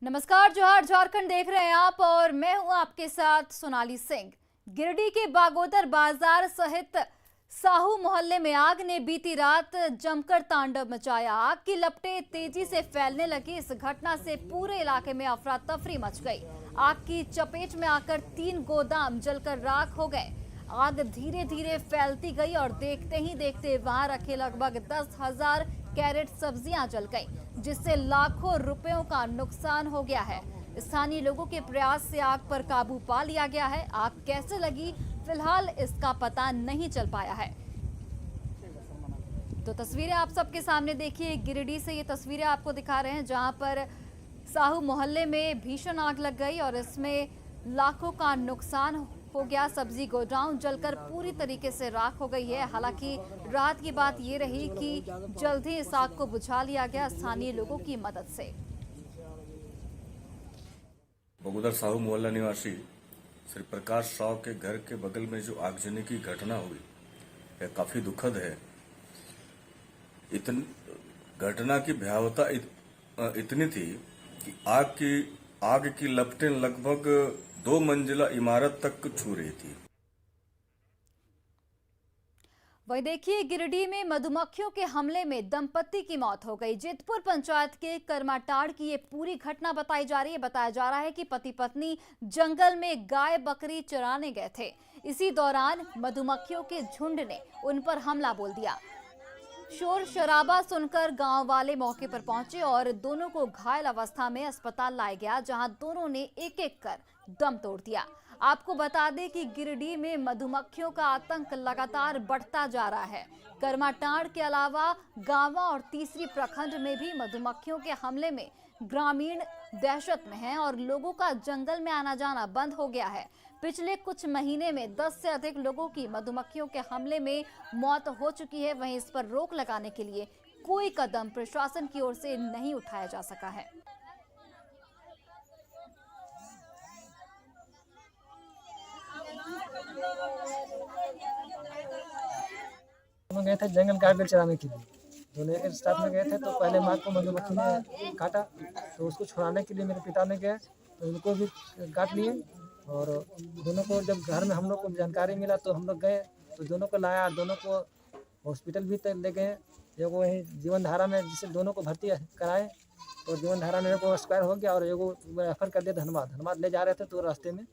नमस्कार, जोहार झारखंड देख रहे हैं आप और मैं हूं आपके साथ सोनाली सिंह। गिरिडीह के बागोदर बाजार सहित साहू मोहल्ले में आग ने बीती रात जमकर तांडव मचाया। आग की लपटें तेजी से फैलने लगी। इस घटना से पूरे इलाके में अफरा तफरी मच गई। आग की चपेट में आकर 3 गोदाम जलकर राख हो गए। आग धीरे धीरे फैलती गई और देखते ही देखते वहां रखे लगभग 10,000 कैरेट सब्जियां जल गई, जिससे लाखों रुपयों का नुकसान हो गया है। स्थानीय लोगों के प्रयास से आग पर काबू पा लिया गया है। आग कैसे लगी, फिलहाल इसका पता नहीं चल पाया है। तो तस्वीरें आप सबके सामने देखिए। गिरिडीह से ये तस्वीरें आपको दिखा रहे हैं, जहां पर साहू मोहल्ले में भीषण आग लग गई और इसमें लाखों का नुकसान हो गया। सब्जी गोडाउन जलकर पूरी तरीके से राख हो गई है। हालांकि राहत की बात ये रही कि जल्द ही इस आग को बुझा लिया गया स्थानीय लोगों की मदद से। बगोदर साहू मोहल्ला निवासी श्री प्रकाश राव के घर के बगल में जो आगजनी की घटना हुई यह काफी दुखद है। घटना की भयावहता इतनी थी कि आग की लपटें लगभग 2 मंजिला इमारत तक छू रही थी। वही देखिए, गिरिडीह में मधुमक्खियों के हमले में दंपति की मौत हो गई। जितपुर पंचायत के करमाटाड़ की ये पूरी घटना बताई जा रही है। बताया जा रहा है कि पति पत्नी जंगल में गाय बकरी चराने गए थे। इसी दौरान मधुमक्खियों के झुंड ने उन पर हमला बोल दिया। शोर शराबा सुनकर गांव वाले मौके पर पहुंचे और दोनों को घायल अवस्था में अस्पताल लाया गया, जहां दोनों ने एक एक कर दम तोड़ दिया। आपको बता दें कि गिरिडीह में मधुमक्खियों का आतंक लगातार बढ़ता जा रहा है। करमाटाड़ के अलावा गांवा और तीसरी प्रखंड में भी मधुमक्खियों के हमले में ग्रामीण दहशत में हैं और लोगों का जंगल में आना जाना बंद हो गया है। पिछले कुछ महीने में 10 से अधिक लोगों की मधुमक्खियों के हमले में मौत हो चुकी है। वहीं इस पर रोक लगाने के लिए कोई कदम प्रशासन की ओर से नहीं उठाया जा सका है। हम गए थे जंगल गाय बेल चराने के लिए। दोनों एक साथ में गए थे तो पहले माँ को मधुमक्खी ने काटा, तो उसको छुड़ाने के लिए मेरे पिता ने गए तो उनको भी काट लिए। और दोनों को जब घर में हम लोग को जानकारी मिला तो हम लोग गए तो दोनों को लाया, दोनों को हॉस्पिटल भी तक ले गए। एगो वहीं जीवन धारा में जिसे दोनों को भर्ती कराए तो जीवन धारा में एगो एक्सपायर हो गया और एगो रेफर कर दिया धनबाद ले जा रहे थे तो रास्ते में।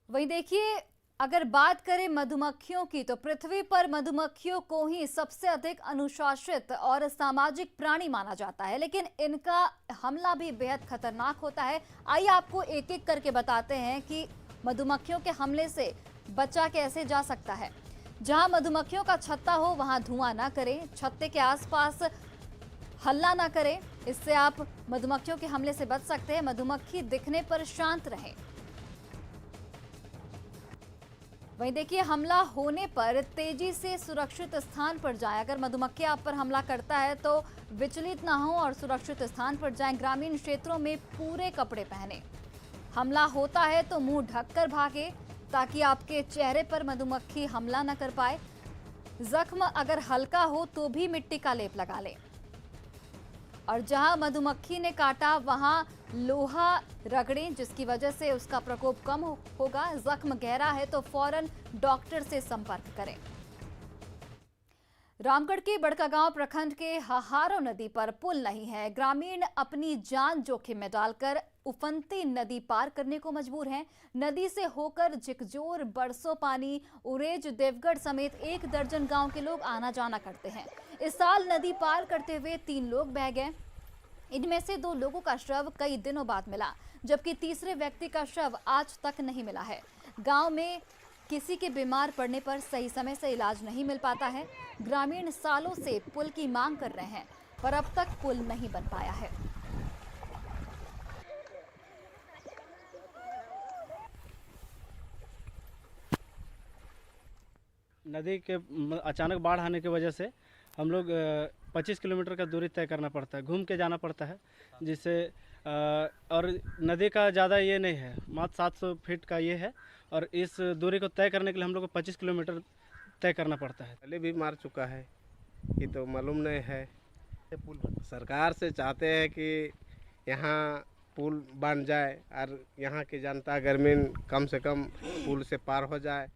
वही देखिए, अगर बात करें मधुमक्खियों की तो पृथ्वी पर मधुमक्खियों को ही सबसे अधिक अनुशासित और सामाजिक प्राणी माना जाता है, लेकिन इनका हमला भी बेहद खतरनाक होता है। आइए आपको एक एक करके बताते हैं कि मधुमक्खियों के हमले से बचा कैसे जा सकता है। जहां मधुमक्खियों का छत्ता हो वहां धुआं ना करें, छत्ते के आसपास हल्ला ना करें, इससे आप मधुमक्खियों के हमले से बच सकते हैं। मधुमक्खी दिखने पर शांत रहें। वहीं देखिए, हमला होने पर तेजी से सुरक्षित स्थान पर जाएं। अगर मधुमक्खी आप पर हमला करता है तो विचलित ना हो और सुरक्षित स्थान पर जाएं। ग्रामीण क्षेत्रों में पूरे कपड़े पहने। हमला होता है तो मुंह ढककर भागे ताकि आपके चेहरे पर मधुमक्खी हमला न कर पाए। जख्म अगर हल्का हो तो भी मिट्टी का लेप लगा लें और जहां मधुमक्खी ने काटा वहां लोहा रगड़ें, जिसकी वजह से उसका प्रकोप कम होगा। जख्म गहरा है तो फौरन डॉक्टर से संपर्क करें। रामगढ़ के बड़कागांव प्रखंड के हाहारो नदी पर पुल नहीं है। ग्रामीण अपनी जान जोखिम में डालकर उफनती नदी पार करने को मजबूर हैं। नदी से होकर झिकजोर, बरसो पानी, उरेज, देवगढ़ समेत 1 दर्जन गांव के लोग आना जाना करते हैं। इस साल नदी पार करते हुए 3 लोग बह गए। इनमें से 2 लोगों का शव कई दिनों बाद मिला, जबकि तीसरे व्यक्ति का शव आज तक नहीं मिला है। गांव में किसी के बीमार पड़ने पर सही समय से इलाज नहीं मिल पाता है। ग्रामीण सालों से पुल की मांग कर रहे हैं, पर अब तक पुल नहीं बन पाया है। नदी के अचानक बाढ़ आने की वजह से हम लोग 25 किलोमीटर का दूरी तय करना पड़ता है, घूम के जाना पड़ता है, जिससे और नदी का ज़्यादा ये नहीं है, मात्र 700 फीट का ये है और इस दूरी को तय करने के लिए हम लोग को 25 किलोमीटर तय करना पड़ता है। पहले भी मार चुका है, ये तो मालूम नहीं है सरकार से चाहते हैं कि यहाँ पुल बन जाए और यहाँ की जनता ग्रामीण कम से कम पुल से पार हो जाए।